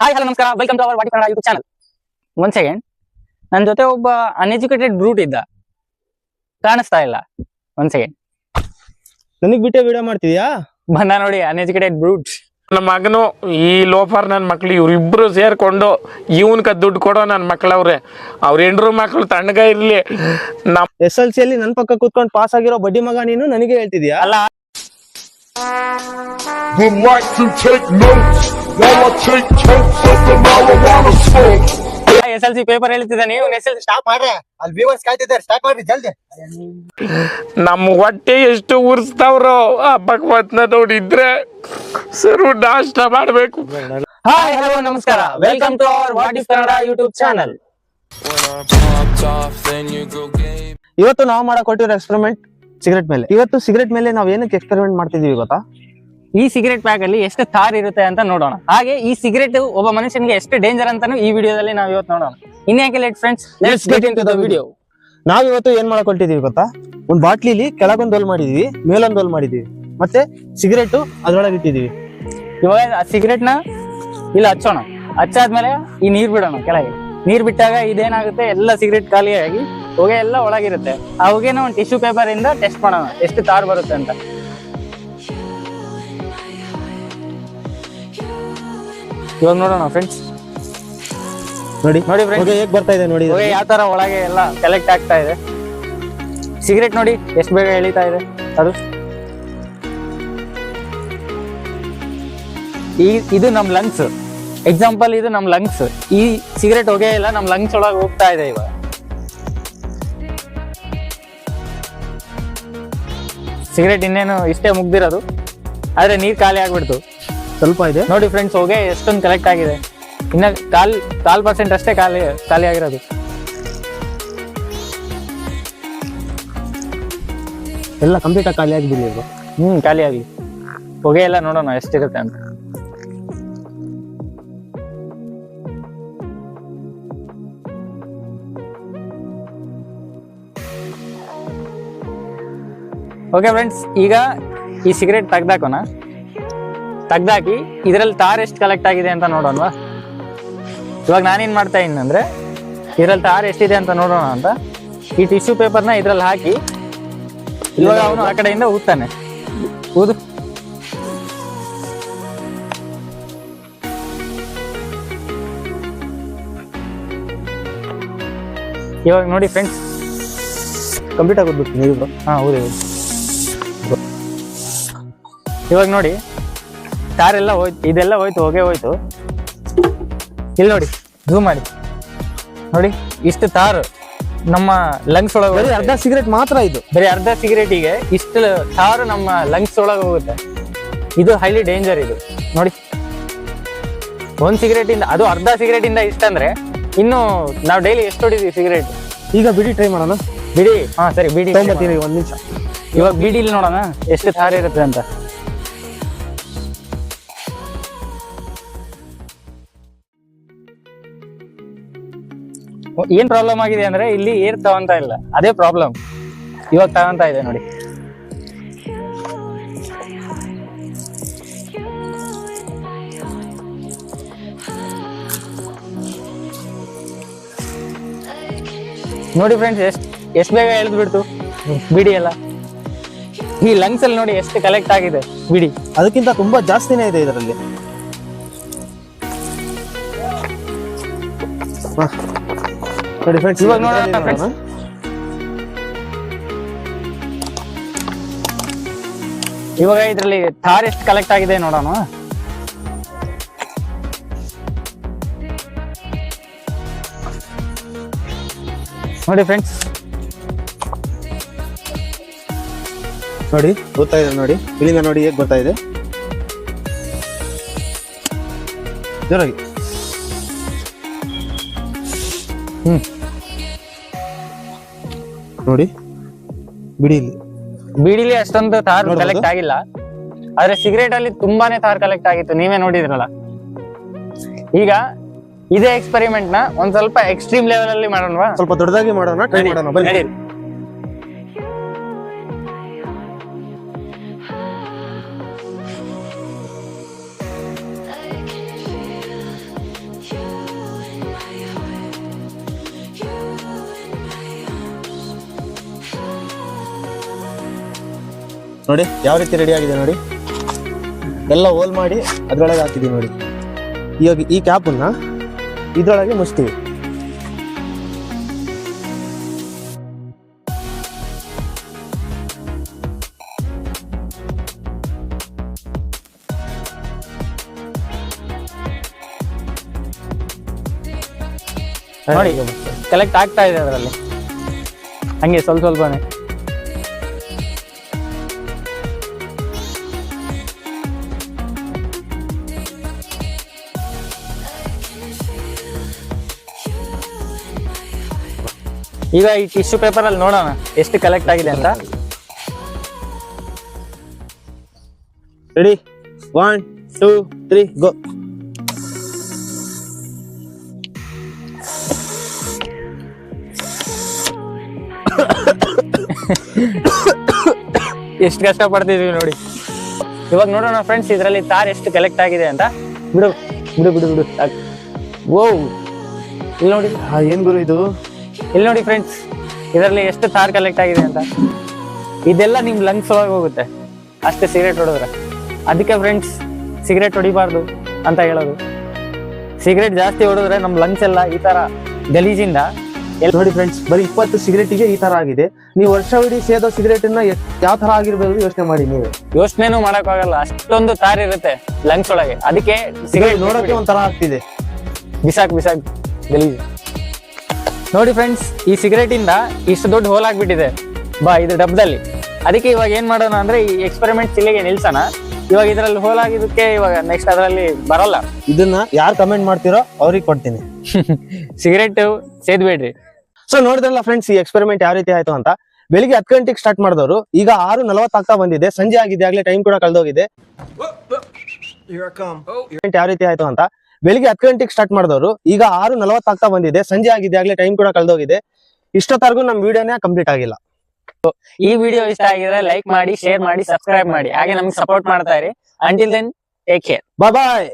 Hi hello ನಮಸ್ಕಾರ, welcome to our ವಾಟಿ Kannada YouTube channel. ಒಂದ್ ಸೆಕೆಂಡ್, ನನ್ನ ಜೊತೆ ಒಬ್ಬ ಅನ್ಎಜುಕೇಟೆಡ್ ಬ್ರೂಟ್ ಇದ್ದ, ಕಾಣಿಸ್ತಾ ಇಲ್ಲ. ಒಂದ್ ಸೆಕೆಂಡ್, ನನಗ್ ಬಿಟ್ಟೆ ವಿಡಿಯೋ ಮಾಡ್ತಿದ್ಯಾ? ಬಂದ ನೋಡಿ ಅನ್ಎಜುಕೇಟೆಡ್ ಬ್ರೂಟ್. ನನ್ನ ಮಗನು ಈ ಲೋಫರ್ ನನ್ನ ಮಕ್ಳು ಇವ್ರಿಬ್ರು ಸೇರ್ಕೊಂಡು ಇವನ್ಕ ದುಡ್ಡು ಕೊಡೋ ನನ್ನ ಮಕ್ಳವ್ರೆ. ಅವ್ರ ಹೆಂಡ್ರು ಮಕ್ಳು ತಣ್ಣಗ ಇರ್ಲಿ. ನಮ್ SLC ಅಲ್ಲಿ ನನ್ ಪಕ್ಕ ಕೂತ್ಕೊಂಡು ಪಾಸ್ ಆಗಿರೋ ಬಡ್ಡಿ ಮಗ ನೀನು ನನಗೆ ಹೇಳ್ತಿದ್ಯಾ? ಅಲ್ಲ, would like to take notes while I take totes of the marijuana smoke. SLC paper ಹೇಳ್ತಿದ್ದ, ನೀವು SLC ಸ್ಟಾಪ್ ಮಾಡ್ರೆ, ಅಲ್ಲಿ ವ್ಯೂವರ್ಸ್ ಕಾಯ್ತಿದ್ದಾರೆ, ಸ್ಟಾರ್ಟ್ ಮಾಡ್ರಿ ಜಲ್ದಿ. ನಮ್ಮ ಹೊಟ್ಟೆ ಎಷ್ಟು ಉರ್ಸ್ತಾವ್ರೋ ಆ ಭಗವತ್ನ ನೋಡಿದ್ರೆ ಸರು ನಾಷ್ಟ ಮಾಡ್ಬೇಕು. ಹಾಯ್ ಹಲೋ ನಮಸ್ಕಾರ, ವೆಲ್ಕಮ್ ಟು ಅವರ್ ವಾಟಿ ಕನ್ನಡ ಯೂಟ್ಯೂಬ್ ಚಾನಲ್. ಇವತ್ತು ನಾವು ಮಾಡಕ್ ಕೊಟ್ಟಿರೋ ಎಕ್ಸ್ಪೆರಿಮೆಂಟ್ ಸಿಗರೆಟ್ ಮೇಲೆ. ಇವತ್ತು ಸಿಗರೆಟ್ ಮೇಲೆ ನಾವ್ ಏನಕ್ಕೆ ಎಕ್ಸ್ಪೆರಿಮೆಂಟ್ ಮಾಡ್ತಿದೀವಿ ಗೊತ್ತಾ? ಈ ಸಿಗರೆಟ್ ಪ್ಯಾಕ್ ಅಲ್ಲಿ ಎಷ್ಟು ತಾರ್ ಇರುತ್ತೆ ಅಂತ ನೋಡೋಣ. ಹಾಗೆ ಈ ಸಿಗರೆಟ್ ಒಬ್ಬ ಮನುಷ್ಯನಿಗೆ ಎಷ್ಟು ಡೇಂಜರ್ ಅಂತಾನು ಈ ವಿಡಿಯೋದಲ್ಲಿ ನಾವು ಇವತ್ತು ನೋಡೋಣ. ಇನ್ಯಾಕೆ late friends, let's get into the video. ನಾವ್ ಇವತ್ತು ಏನ್ ಮಾಡಕ್ ಹೊಟ್ಟಿದೀವಿ ಗೊತ್ತಾ? ಒಂದ್ ಬಾಟ್ಲಿಲಿ ಕೆಳಗೊಂದ್ ಹೋಲ್ ಮಾಡಿದೀವಿ, ಮೇಲೊಂದ್ ಹೋಲ್ ಮಾಡಿದೀವಿ, ಮತ್ತೆ ಸಿಗರೆಟ್ ಅದ್ರೊಳಗೆ ಇಟ್ಟಿದೀವಿ. ಇವಾಗ ಆ ಸಿಗರೆಟ್ ನ ಇಲ್ಲಿ ಹಚ್ಚೋಣ. ಹಚ್ಚಾದ್ಮೇಲೆ ಈ ನೀರ್ ಬಿಡೋಣ ಕೆಳಗೆ. ನೀರ್ ಬಿಟ್ಟಾಗ ಇದೇನಾಗುತ್ತೆ, ಎಲ್ಲ ಸಿಗರೆಟ್ ಖಾಲಿಯಾಗಿ ಹೊಗೆ ಎಲ್ಲ ಒಳಗಿರುತ್ತೆ. ಆ ಹೊಗೆನ ಒಂದು ಟಿಶ್ಯೂ ಪೇಪರ್ ಇಂದ ಟೆಸ್ಟ್ ಮಾಡೋಣ ಎಷ್ಟು ತಾರ್ ಬರುತ್ತೆ ಅಂತ. ಇವಾಗ ನೋಡೋಣ ಫ್ರೆಂಡ್ಸ್. ನೋಡಿ ನೋಡಿ ಫ್ರೆಂಡ್ಸ್, ಹೇಗ್ ಬರ್ತಾ ಇದೆ ನೋಡಿ. ಹೊಗೆ ಯಾವ ತರ ಒಳಗೆ ಎಲ್ಲ ಕಲೆಕ್ಟ್ ಆಗ್ತಾ ಇದೆ. ಸಿಗರೆಟ್ ನೋಡಿ ಎಷ್ಟು ಬೇಗ ಎಳಿತಾ ಇದೆ ಅದು. ಇದು ನಮ್ ಲಂಗ್ಸ್. ಎಕ್ಸಾಂಪಲ್, ಇದು ನಮ್ ಲಂಗ್ಸ್. ಈ ಸಿಗರೆಟ್ ಹೊಗೆ ಎಲ್ಲ ನಮ್ ಲಂಗ್ಸ್ ಒಳಗೆ ಹೋಗ್ತಾ ಇದೆ. ಇವಾಗ ಸಿಗರೆಟ್ ಇನ್ನೇನು ಇಷ್ಟೇ ಮುಗ್ದಿರೋದು, ಆದ್ರೆ ನೀರ್ ಖಾಲಿ ಆಗ್ಬಿಡ್ತು. ಸ್ವಲ್ಪ ಇದೆ ನೋಡಿ ಫ್ರೆಂಡ್ಸ್, ಹೊಗೆ ಎಷ್ಟೊಂದು ಕಲೆಕ್ಟ್ ಆಗಿದೆ. ಇನ್ನ ಕಾಲ್ ಪರ್ಸೆಂಟ್ ಅಷ್ಟೇ ಖಾಲಿ ಆಗಿರೋದು. ಎಲ್ಲ ಕಂಪ್ಲೀಟ್ ಆಗಿ ಖಾಲಿ ಆಗಿಬಿಡಿ. ಖಾಲಿ ಆಗ್ಲಿ. ಹೊಗೆ ಎಲ್ಲ ನೋಡೋಣ ಎಷ್ಟಿರುತ್ತೆ ಅಂತ. ಓಕೆ ಫ್ರೆಂಡ್ಸ್, ಈಗ ಈ ಸಿಗರೆಟ್ ತೆಗ್ದಾಕಿ ಇದ್ರಲ್ಲಿ ತಾರ್ ಎಷ್ಟು ಕಲೆಕ್ಟ್ ಆಗಿದೆ ಅಂತ ನೋಡೋಣವಾ. ಇವಾಗ ನಾನೇನ್ ಮಾಡ್ತಾ ಇದ್ದೀನಿ ಅಂದ್ರೆ, ಇದ್ರಲ್ಲಿ ತಾರ್ ಎಷ್ಟಿದೆ ಅಂತ ನೋಡೋಣ ಅಂತ ಈ ಟಿಶ್ಯೂ ಪೇಪರ್ನ ಇದ್ರಲ್ಲಿ ಹಾಕಿ, ಇವಾಗ ಅವನು ಆ ಕಡೆಯಿಂದ ಊದ್ತಾನೆ. ಊದು. ಇವಾಗ ನೋಡಿ ಫ್ರೆಂಡ್ಸ್, ಕಂಪ್ಲೀಟ್ ಆಗಿ ಓದ್ಬಿಟ್ಟು ನೀವು. ಹಾ ಹೌದು. ಇವಾಗ ನೋಡಿ, ತಾರೆಲ್ಲ ಹೋಯ್ತು, ಇದೆಲ್ಲ ಹೋಯ್ತು, ಹೊಗೆ ಹೋಯ್ತು. ಇಲ್ಲಿ ನೋಡಿ, ಝೂಮ್ ಮಾಡಿ ನೋಡಿ, ಇಷ್ಟು ತಾರು ನಮ್ಮ ಲಂಗ್ಸ್ ಒಳಗೆ. ಅರ್ಧ ಸಿಗರೆಟ್ ಮಾತ್ರ ಇದು, ಬರೀ ಅರ್ಧ ಸಿಗರೇಟಿಗೆ ಇಷ್ಟು ತಾರು ನಮ್ಮ ಲಂಗ್ಸ್ ಒಳಗೆ ಹೋಗುತ್ತೆ. ಇದು ಹೈಲಿ ಡೇಂಜರ್. ಇದು ನೋಡಿ, ಒಂದ್ ಸಿಗರೇಟ್ ಇಂದ, ಅದು ಅರ್ಧ ಸಿಗರೇಟ್ ಇಂದ ಇಷ್ಟಂದ್ರೆ ಇನ್ನು ನಾವು ಡೈಲಿ ಎಷ್ಟು ಹೊಡಿದೀವಿ ಸಿಗರೇಟ್. ಈಗ ಬಿಡಿ ಟ್ರೈ ಮಾಡೋಣ. ಬಿಡಿ, ಹಾ ಸರಿ, ಬಿಡಿ ತೊಗೊಂಬರ್ತೀನಿ ಒಂದ್ ನಿಮಿಷ. ಇವಾಗ ಬಿಡಿಲಿ ನೋಡೋಣ ಎಷ್ಟು ತಾರ ಇರುತ್ತೆ ಅಂತ. ಏನ್ ಪ್ರಾಬ್ಲಮ್ ಆಗಿದೆ ಅಂದ್ರೆ, ಇಲ್ಲಿ ಏರ್ ತಗೊಂತ ಇಲ್ಲ, ಅದೇ ಪ್ರಾಬ್ಲಮ್. ಇವಾಗ ತಗೊಂತ ಇದೆ ನೋಡಿ. ನೋಡಿ ಫ್ರೆಂಡ್ಸ್, ಎಷ್ಟು ಬೇಗ ಎಳ್ದು ಬಿಡ್ತು ಬಿಡಿ ಎಲ್ಲ. ಈ ಲಂಗ್ಸ್ ಅಲ್ಲಿ ನೋಡಿ ಎಷ್ಟು ಕಲೆಕ್ಟ್ ಆಗಿದೆ ಬಿಡಿ. ಅದಕ್ಕಿಂತ ತುಂಬಾ ಜಾಸ್ತಿನೇ ಇದೆ ಇದರಲ್ಲಿ. ನೋಡಿ ಫ್ರೆಂಡ್ಸ್, ಇವಾಗ ನೋಡೋಣ ಫ್ರೆಂಡ್ಸ್. ಇವಾಗ ಇದ್ರಲ್ಲಿ ತಾರ್ ಎಷ್ಟು ಕಲೆಕ್ಟ್ ಆಗಿದೆ ನೋಡೋಣ. ನೋಡಿ ಫ್ರೆಂಡ್ಸ್, ನೋಡಿ ಗೊತ್ತಾ ಇದೆ ನೋಡಿ. ಇಲ್ಲಿಂದ ನೋಡಿ ಹೇಗ್ ಬರ್ತಾ ಇದೆ ಜೋರಾಗಿ. ನೋಡಿ ಬೀಡಿಲಿ ಅಷ್ಟೊಂದು ತಾರ್ ಕಲೆಕ್ಟ್ ಆಗಿಲ್ಲ, ಆದ್ರೆ ಸಿಗರೇಟ್ ಅಲ್ಲಿ ತುಂಬಾನೇ ತಾರ್ ಕಲೆಕ್ಟ್ ಆಗಿತ್ತು, ನೀವೇ ನೋಡಿದ್ರಲ್ಲ. ಈಗ ಇದೇ ಎಕ್ಸ್ಪೆರಿಮೆಂಟ್ ನ ಒಂದ್ ಸ್ವಲ್ಪ ಎಕ್ಸ್ಟ್ರೀಮ್ ಲೆವೆಲ್ ಅಲ್ಲಿ ಮಾಡೋಣವಾ? ಸ್ವಲ್ಪ ದೊಡ್ಡದಾಗಿ ಮಾಡೋಣ, ಟ್ರೈ ಮಾಡೋಣ ಬನ್ನಿ. ನೋಡಿ ಯಾವ ರೀತಿ ರೆಡಿ ಆಗಿದೆ ನೋಡಿ, ಎಲ್ಲ ಹೋಲ್ ಮಾಡಿ ಅದ್ರೊಳಗೆ ಹಾಕಿದೀವಿ ನೋಡಿ. ಇವಾಗ ಈ ಕ್ಯಾಪನ್ನ ಇದ್ರೊಳಗೆ ಮುಚ್ತೀವಿ. ನೋಡಿ ಕಲೆಕ್ಟ್ ಆಗ್ತಾ ಇದೆ ಅದರಲ್ಲಿ, ಹಂಗೆ ಸ್ವಲ್ಪ ಸ್ವಲ್ಪನೇ. ಈಗ ಈ ಟಿಶ್ಯೂ ಪೇಪರ್ ಅಲ್ಲಿ ನೋಡೋಣ ಎಷ್ಟು ಕಲೆಕ್ಟ್ ಆಗಿದೆ ಅಂತ. ರೆಡಿ 1 2 3 ಗೋ. ಎಷ್ಟು ಕಷ್ಟ ಪಡ್ತಿದ್ವಿ ನೋಡಿ. ಇವಾಗ ನೋಡೋಣ ಫ್ರೆಂಡ್ಸ್ ಇದರಲ್ಲಿ ತಾರ್ ಎಷ್ಟು ಕಲೆಕ್ಟ್ ಆಗಿದೆ ಅಂತ. ಬಿಡು ಬಿಡು ಬಿಡು ಬಿಡು. ಓ ಇಲ್ಲಿ ನೋಡಿ, ಏನ್ ಗುರು ಇದು? ಇಲ್ಲಿ ನೋಡಿ ಫ್ರೆಂಡ್ಸ್, ಇದರಲ್ಲಿ ಎಷ್ಟು ತಾರ್ ಕಲೆಕ್ಟ್ ಆಗಿದೆ ಅಂತ. ಇದೆಲ್ಲ ನಿಮ್ ಲಂಗ್ಸ್ ಒಳಗೆ ಹೋಗುತ್ತೆ ಅಷ್ಟೇ ಸಿಗರೇಟ್ ಹೊಡೆದ್ರೆ. ಅದಕ್ಕೆ ಫ್ರೆಂಡ್ಸ್ ಸಿಗರೇಟ್ ಹೊಡಿಬಾರ್ದು ಅಂತ ಹೇಳೋದು. ಸಿಗರೇಟ್ ಜಾಸ್ತಿ ಹೊಡೆದ್ರೆ ನಮ್ ಲಂಗ್ಸ್ ಎಲ್ಲ ಈ ತರ ಗಲೀಜಿಂದ ನೋಡಿ ಫ್ರೆಂಡ್ಸ್, ಬರೀ 20 ಸಿಗರೇಟಿಗೆ ಈ ತರ ಆಗಿದೆ. ನೀವು ವರ್ಷವಿಡೀ ಸೇದೋ ಸಿಗರೇಟ್ ಯಾವ ತರ ಆಗಿರ್ಬೋದು ಯೋಚನೆ ಮಾಡಿ. ನೀವು ಯೋಚನೆನೂ ಮಾಡಕ್ ಆಗಲ್ಲ, ಅಷ್ಟೊಂದು ತಾರ್ ಇರುತ್ತೆ ಲಂಗ್ಸ್ ಒಳಗೆ. ಅದಕ್ಕೆ ಸಿಗರೇಟ್ ನೋಡೋಕೆ ಒಂಥರ ಆಗ್ತಿದೆ. ಬಿಸಾಕ್ ಗಲೀಜು. ನೋಡಿ ಫ್ರೆಂಡ್ಸ್, ಈ ಸಿಗರೇಟ್ ಇಂದ ಇಷ್ಟು ದೊಡ್ಡ ಹೋಲ್ ಆಗ್ಬಿಟ್ಟಿದೆ ಬಾ ಇದು ಡಬ್ಬದಲ್ಲಿ. ಅದಕ್ಕೆ ಇವಾಗ ಏನ್ ಮಾಡೋಣ ಅಂದ್ರೆ ಈ ಎಕ್ಸ್ಪೆರಿಮೆಂಟ್ ಇಲ್ಲಿಗೆ ನಿಲ್ಸೋಣ. ಇವಾಗ ಇದ್ರಲ್ಲಿ ಹೋಲ್ ಆಗಿದ್ದಕ್ಕೆ ಇವಾಗ ನೆಕ್ಸ್ಟ್ ಅದರಲ್ಲಿ ಬರಲ್ಲ. ಇದನ್ನ ಯಾರು ಕಮೆಂಟ್ ಮಾಡ್ತಿರೋ ಅವ್ರಿಗೆ ಕೊಡ್ತೀನಿ. ಸಿಗರೇಟ್ ಸೇದ್ಬೇಡ್ರಿ. ಸೊ ನೋಡಿದ್ರಲ್ಲ ಫ್ರೆಂಡ್ಸ್, ಈ ಎಕ್ಸ್ಪೆರಿಮೆಂಟ್ ಯಾವ ರೀತಿ ಆಯ್ತು ಅಂತ. ಬೆಳಿಗ್ಗೆ 10 ಗಂಟೆಗೆ ಸ್ಟಾರ್ಟ್ ಮಾಡಿದವರು ಈಗ 6:40 ಆಗ್ತಾ ಬಂದಿದೆ, ಸಂಜೆ ಆಗಿದೆ, ಆಗ್ಲೇ ಟೈಮ್ ಕೂಡ ಕಳೆದೋಗಿದೆ. ಯಾವ ರೀತಿ ಆಯ್ತು ಅಂತ. ಬೆಳಿಗ್ಗೆ 10 ಗಂಟೆಗೆ ಸ್ಟಾರ್ಟ್ ಮಾಡಿದವರು ಈಗ 6:40 ಆಗ್ತಾ ಬಂದಿದೆ, ಸಂಜೆ ಆಗಿದೆ, ಆಗ್ಲೇ ಟೈಮ್ ಕೂಡ ಕಳೆದೋಗಿದೆ. ಇಷ್ಟೊತ್ತರೆಗೂ ನಮ್ ವಿಡಿಯೋನೇ ಕಂಪ್ಲೀಟ್ ಆಗಿಲ್ಲ. ಈ ವಿಡಿಯೋ ಇಷ್ಟ ಆಗಿದ್ರೆ ಲೈಕ್ ಮಾಡಿ, ಶೇರ್ ಮಾಡಿ, ಸಬ್ಸ್ಕ್ರೈಬ್ ಮಾಡಿ, ಹಾಗೆ ನಮ್ಗೆ ಸಪೋರ್ಟ್ ಮಾಡ್ತಾ ಇರಿ. ಅಂಟಿಲ್ ದೆನ್ ಟೇಕ್ ಕೇರ್, ಬಾಯ್ ಬಾಯ್.